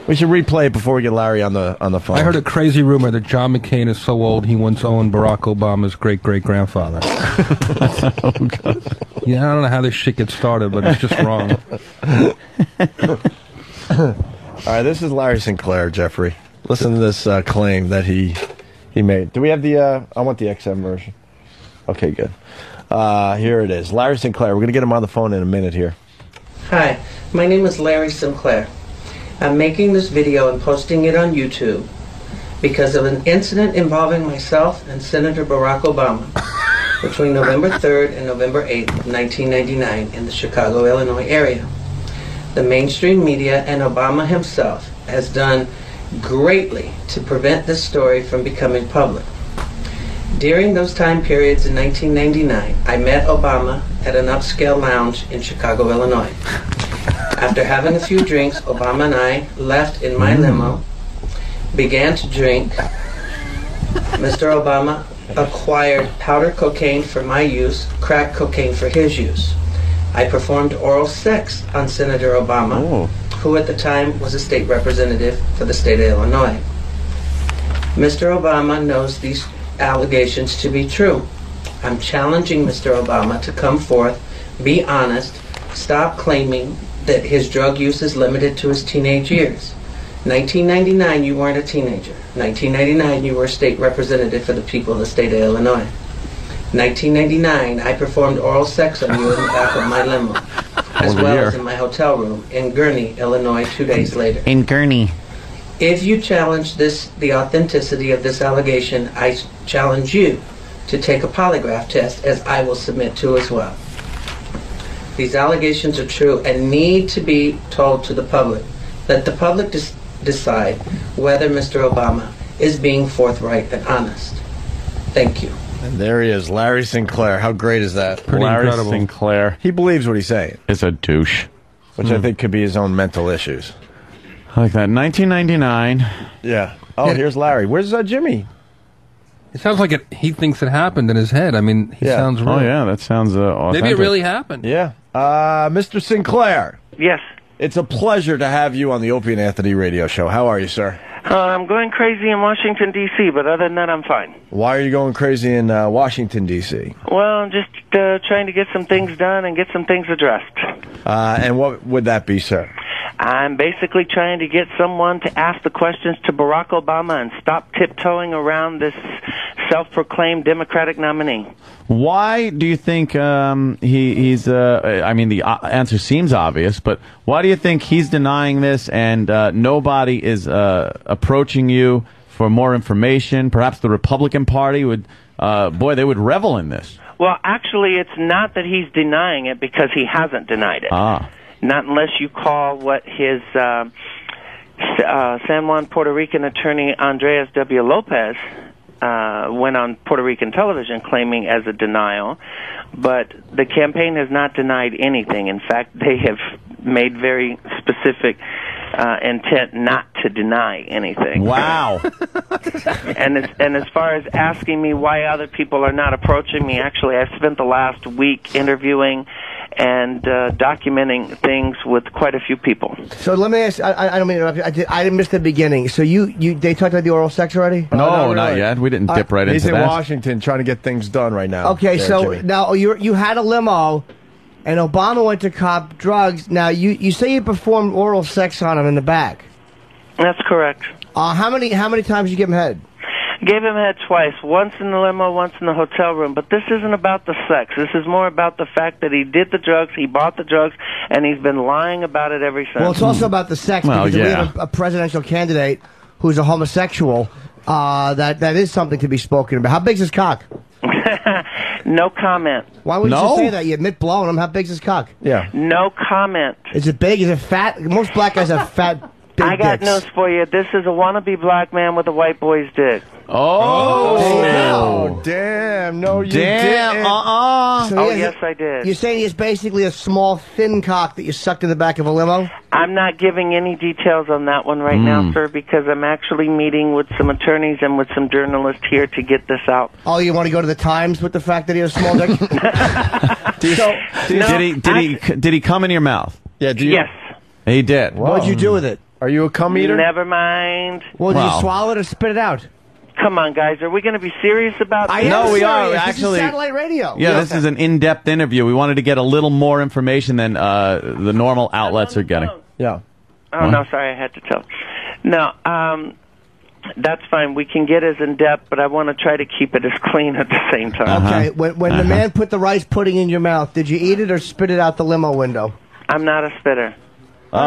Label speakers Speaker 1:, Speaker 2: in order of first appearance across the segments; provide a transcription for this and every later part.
Speaker 1: We should replay it before we get Larry on the phone.
Speaker 2: I heard a crazy rumor that John McCain is so old he once owned Barack Obama's great-great-grandfather.
Speaker 3: Oh, God.
Speaker 2: Yeah, I don't know how this shit gets started, but it's just wrong.
Speaker 1: All right, this is Larry Sinclair, Jeffrey. Listen to this claim that he made. Do we have the... I want the XM version. Okay, good. Here it is. Larry Sinclair. We're going to get him on the phone in a minute here.
Speaker 4: Hi, my name is Larry Sinclair. I'm making this video and posting it on YouTube because of an incident involving myself and Senator Barack Obama between November 3rd and November 8th, 1999 in the Chicago, Illinois area. The mainstream media and Obama himself has done greatly to prevent this story from becoming public. During those time periods in 1999, I met Obama at an upscale lounge in Chicago, Illinois. After having a few drinks, Obama and I left in my limo, began to drink. Mr. Obama acquired powder cocaine for my use, crack cocaine for his use. I performed oral sex on Senator Obama, who at the time was a state representative for the state of Illinois. Mr. Obama knows these allegations to be true. I'm challenging Mr. Obama to come forth, be honest, stop claiming that his drug use is limited to his teenage years. 1999, you weren't a teenager. 1999, you were a state representative for the people of the state of Illinois. 1999, I performed oral sex on you in the back of my limo, as well as in my hotel room in Gurnee, Illinois, 2 days later.
Speaker 3: In Gurnee.
Speaker 4: If you challenge the authenticity of this allegation, I challenge you to take a polygraph test, as I will submit to as well. These allegations are true and need to be told to the public. Let the public decide whether Mr. Obama is being forthright and honest. Thank you.
Speaker 1: And there he is, Larry Sinclair. How great is that?
Speaker 2: Pretty
Speaker 3: Larry
Speaker 2: incredible.
Speaker 3: Sinclair
Speaker 1: He believes what he's saying,
Speaker 3: is a douche.
Speaker 1: which I think could be his own mental issues.
Speaker 3: I like that. 1999.
Speaker 1: Yeah. Oh, here's Larry. Where's Jimmy?
Speaker 2: It sounds like he thinks it happened in his head. I mean, he
Speaker 1: Yeah.
Speaker 2: sounds real.
Speaker 3: Oh, yeah, that sounds authentic.
Speaker 2: Maybe it really happened.
Speaker 1: Yeah. Mr. Sinclair,
Speaker 5: Yes.
Speaker 1: it's a pleasure to have you on the Opie and Anthony radio show. How are you, sir?
Speaker 5: I'm going crazy in Washington, D.C., but other than that, I'm fine.
Speaker 1: Why are you going crazy in Washington, D.C.?
Speaker 5: Well, I'm just trying to get some things done and get some things addressed.
Speaker 1: And what would that be, sir?
Speaker 5: I'm basically trying to get someone to ask the questions to Barack Obama and stop tiptoeing around this self-proclaimed Democratic nominee.
Speaker 3: Why do you think he's, I mean, the answer seems obvious, but why do you think he's denying this and nobody is approaching you for more information? Perhaps the Republican Party would, they would revel in this.
Speaker 5: Well, actually, it's not that he's denying it because he hasn't denied it. Not unless you call what his San Juan Puerto Rican attorney Andres W. Lopez went on Puerto Rican television claiming as a denial. But the campaign has not denied anything. In fact, they have made very specific intent not to deny anything.
Speaker 1: Wow.
Speaker 5: And as far as asking me why other people are not approaching me, actually, I've spent the last week interviewing and documenting things with quite a few people.
Speaker 6: So let me ask. I don't mean to interrupt you. I missed the beginning. So they talked about the oral sex already?
Speaker 3: No, not yet. We didn't dip right
Speaker 1: He's
Speaker 3: into
Speaker 1: in
Speaker 3: that.
Speaker 1: Washington trying to get things done right now.
Speaker 6: Okay,
Speaker 1: there,
Speaker 6: so
Speaker 1: Jimmy.
Speaker 6: now you had a limo, and Obama went to cop drugs. Now you say you performed oral sex on him in the back.
Speaker 5: That's correct.
Speaker 6: How many times did you give him head?
Speaker 5: Gave him head twice, once in the limo, once in the hotel room. But this isn't about the sex. This is more about the fact that he did the drugs, he bought the drugs, and he's been lying about it ever since.
Speaker 6: Well, it's also about the sex,
Speaker 3: Well,
Speaker 6: because if we
Speaker 3: yeah.
Speaker 6: have a presidential candidate who's a homosexual, that is something to be spoken about. How big's his cock?
Speaker 5: No comment.
Speaker 6: Why would you
Speaker 3: No?
Speaker 6: just say that? You admit blowing him. How big's his cock?
Speaker 1: Yeah.
Speaker 5: No comment.
Speaker 6: Is it big? Is it fat? Most black guys have fat, big
Speaker 5: I got
Speaker 6: dicks.
Speaker 5: news for you. This is a wannabe black man with a white boy's dick.
Speaker 1: Oh, damn. No, you didn't.
Speaker 6: So
Speaker 5: Oh,
Speaker 6: he has
Speaker 5: yes, I did.
Speaker 6: You're saying he's basically a small, thin cock that you sucked in the back of a limo?
Speaker 5: I'm not giving any details on that one right now, sir, because I'm actually meeting with some attorneys and with some journalists here to get this out.
Speaker 6: Oh, you want to go to the Times with the fact that he has a small dick?
Speaker 3: Did he come in your mouth?
Speaker 1: Yeah, do you?
Speaker 5: Yes.
Speaker 3: He did.
Speaker 6: What'd you do with it?
Speaker 1: Are you a cum eater?
Speaker 5: Never mind.
Speaker 6: Well, did you swallow it or spit it out?
Speaker 5: Come on, guys. Are we going to be serious about this?
Speaker 3: No, we are.
Speaker 6: This
Speaker 3: Actually,
Speaker 6: is satellite radio.
Speaker 3: Yeah, this is an in-depth interview. We wanted to get a little more information than the normal outlets are getting.
Speaker 1: Yeah.
Speaker 5: Oh, no, sorry. I had to tell. No, that's fine. We can get as in-depth, but I want to try to keep it as clean at the same time.
Speaker 6: Okay, when the man put the rice pudding in your mouth, did you eat it or spit it out the limo window?
Speaker 5: I'm not a spitter.
Speaker 3: Okay.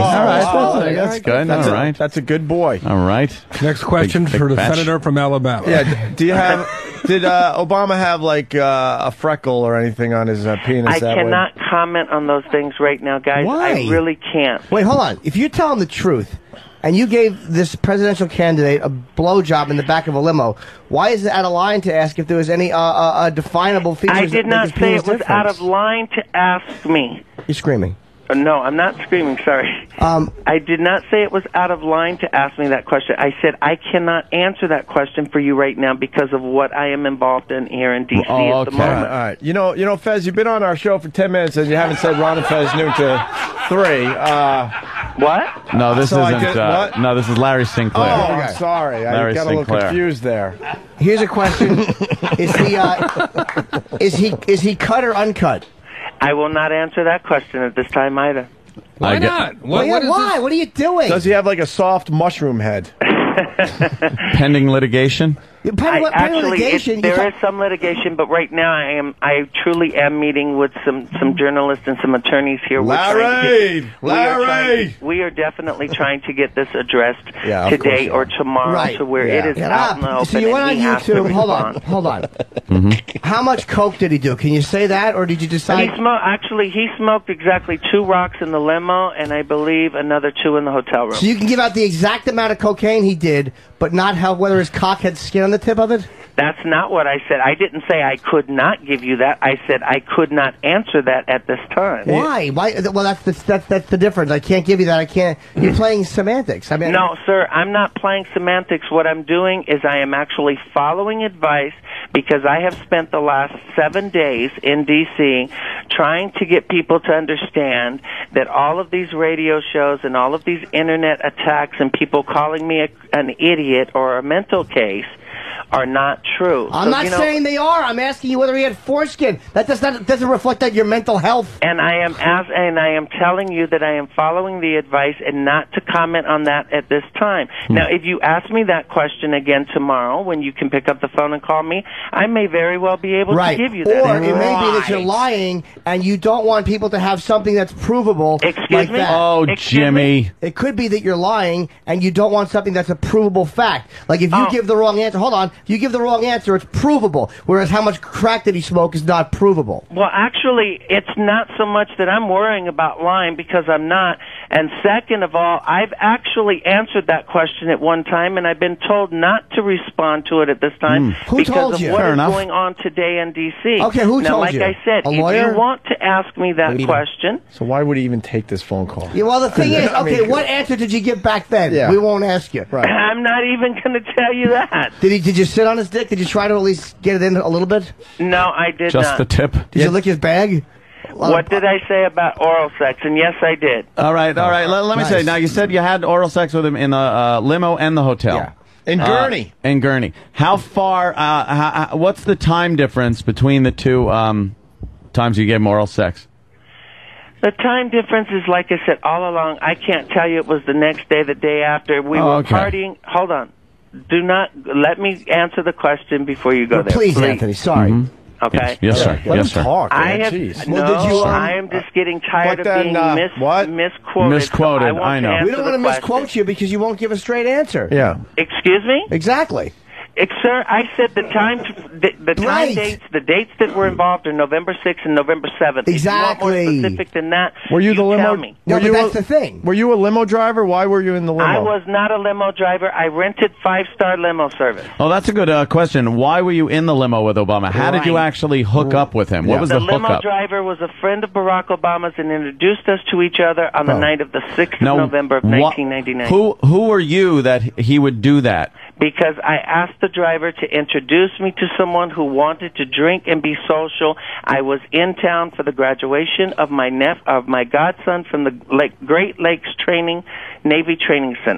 Speaker 1: All right.
Speaker 3: That's good. All right.
Speaker 1: That's a good boy.
Speaker 3: All right.
Speaker 2: Next question
Speaker 3: Big
Speaker 2: for the
Speaker 3: batch.
Speaker 2: senator from Alabama.
Speaker 1: Yeah. Did Obama have like a freckle or anything on his penis?
Speaker 5: I cannot comment on those things right now, guys.
Speaker 6: Why?
Speaker 5: I really can't.
Speaker 6: Wait, hold on. If you tell him the truth, and you gave this presidential candidate a blowjob in the back of a limo, why is it out of line to ask if there was any definable features?
Speaker 5: I did not say it was out of line to ask me.
Speaker 6: You're screaming.
Speaker 5: No, I'm not screaming, sorry. I did not say it was out of line to ask me that question. I said I cannot answer that question for you right now because of what I am involved in here in D.C. at the moment.
Speaker 1: All right. You know, Fez, you've been on our show for 10 minutes and you haven't said Ron and Fez noon to 3.
Speaker 5: What?
Speaker 3: No, this
Speaker 1: So I
Speaker 3: isn't.
Speaker 1: did what?
Speaker 3: No, this is Larry Sinclair.
Speaker 1: Oh, I'm sorry. I
Speaker 3: Larry
Speaker 1: got a little
Speaker 3: Sinclair.
Speaker 1: confused there.
Speaker 6: Here's a question: Is he cut or uncut?
Speaker 5: I will not answer that question at this time either.
Speaker 2: Why not? What is
Speaker 6: Why? What are you doing?
Speaker 1: Does he have like a soft mushroom head?
Speaker 3: Pending litigation.
Speaker 5: There is some litigation, but right now I truly am meeting with some journalists and some attorneys here.
Speaker 1: Larry!
Speaker 5: We are definitely trying to get this addressed
Speaker 1: Yeah, of
Speaker 5: today
Speaker 1: course
Speaker 5: or tomorrow,
Speaker 6: Right.
Speaker 5: to where it is
Speaker 6: Get
Speaker 5: out
Speaker 6: up.
Speaker 5: in the open.
Speaker 6: So you went on
Speaker 5: and he has to
Speaker 6: YouTube. Hold
Speaker 5: respond.
Speaker 6: on. How much coke did he do? Can you say that, or did you decide?
Speaker 5: He smoked exactly 2 rocks in the limo, and I believe another 2 in the hotel room.
Speaker 6: So you can give out the exact amount of cocaine he did, but not whether his cock had skin on the tip of it?
Speaker 5: That's not what I said. I didn't say I could not give you that. I said I could not answer that at this time.
Speaker 6: Why? Well, that's the difference. I can't give you that. I can't. You're playing semantics. I mean,
Speaker 5: No, sir, I'm not playing semantics. What I'm doing is I am actually following advice because I have spent the last 7 days in D.C. trying to get people to understand that all of these radio shows and all of these internet attacks and people calling me an idiot or a mental case are not true.
Speaker 6: I'm not saying they are. I'm asking you whether he had foreskin. That doesn't reflect on your mental health.
Speaker 5: And I am telling you that I am following the advice and not to comment on that at this time. Now, if you ask me that question again tomorrow, when you can pick up the phone and call me, I may very well be able to give you that.
Speaker 6: Or it may be that you're lying and you don't want people to have something that's provable.
Speaker 5: Excuse me?
Speaker 6: That.
Speaker 3: Oh, Jimmy.
Speaker 6: It could be that you're lying and you don't want something that's a provable fact. Like if you give the wrong answer, hold on, you give the wrong answer, it's provable. Whereas how much crack did he smoke is not provable.
Speaker 5: Well, actually, it's not so much that I'm worrying about lying because I'm not. And second of all, I've actually answered that question at one time, and I've been told not to respond to it at this time
Speaker 6: Who
Speaker 5: because
Speaker 6: told
Speaker 5: of
Speaker 6: you?
Speaker 5: what
Speaker 3: Fair
Speaker 5: is
Speaker 3: enough.
Speaker 5: going on today in D.C.
Speaker 6: Okay, who
Speaker 5: now,
Speaker 6: told
Speaker 5: like
Speaker 6: you?
Speaker 5: I said,
Speaker 6: A
Speaker 5: if
Speaker 6: lawyer?
Speaker 5: you want to ask me that question,
Speaker 1: So why would he even take this phone call?
Speaker 6: Yeah, well, the thing is, okay, what answer did you give back then?
Speaker 1: Yeah.
Speaker 6: We won't ask you.
Speaker 1: Right.
Speaker 5: I'm not even going to tell you that.
Speaker 6: Did you sit on his dick? Did you try to at least get it in a little bit?
Speaker 5: No, I did
Speaker 3: Just
Speaker 5: not.
Speaker 3: the tip.
Speaker 6: Did you lick his bag?
Speaker 5: What did I say about oral sex? And yes, I did.
Speaker 3: All right. Let me
Speaker 6: Nice.
Speaker 3: say. Now, you said you had oral sex with him in the limo and the hotel.
Speaker 1: Yeah. In Gurney.
Speaker 3: In Gurney. How far? What's the time difference between the two times you gave him oral sex?
Speaker 5: The time difference is, like I said, all along. I can't tell you it was the next day, the day after. We were partying. Hold on. Do not let me answer the question before you go there.
Speaker 6: Please, Anthony. Sorry.
Speaker 5: Okay.
Speaker 3: Yes, sir.
Speaker 1: Let
Speaker 3: Yes,
Speaker 1: him
Speaker 3: sir.
Speaker 1: talk.
Speaker 5: I
Speaker 1: man.
Speaker 5: have
Speaker 1: Jeez.
Speaker 5: no.
Speaker 6: Well, did you,
Speaker 5: I am just getting tired
Speaker 1: What
Speaker 5: of being
Speaker 1: then, what?
Speaker 5: misquoted.
Speaker 3: Misquoted,
Speaker 5: So want
Speaker 3: I know.
Speaker 5: to
Speaker 6: We
Speaker 5: answer
Speaker 6: don't
Speaker 5: the
Speaker 6: want to
Speaker 5: question.
Speaker 6: misquote you because you won't give a straight answer.
Speaker 1: Yeah.
Speaker 5: Excuse me,
Speaker 6: Exactly.
Speaker 5: Sir. I said the time, the time
Speaker 6: Right.
Speaker 5: dates, the dates that were involved are November 6th and November 7th. If you want more
Speaker 6: Exactly.
Speaker 5: specific than that,
Speaker 1: Were you the limo?
Speaker 5: Tell me.
Speaker 6: No,
Speaker 1: Were
Speaker 6: but
Speaker 1: you
Speaker 6: that's
Speaker 1: a-
Speaker 6: the thing.
Speaker 1: Were you a limo driver? Why were you in the limo?
Speaker 5: I was not a limo driver. I rented 5-star limo service.
Speaker 3: Oh, that's a good question. Why were you in the limo with Obama? How did you actually hook up with him? What was
Speaker 5: The
Speaker 3: the
Speaker 5: limo
Speaker 3: hookup?
Speaker 5: driver was a friend of Barack Obama's and introduced us to each other on the night of the 6th of
Speaker 3: Now,
Speaker 5: November of 1999.
Speaker 3: Who were you that he would do that?
Speaker 5: because I asked the driver to introduce me to someone who wanted to drink and be social. I was in town for the graduation of my godson from the Great Lakes Navy Training Center.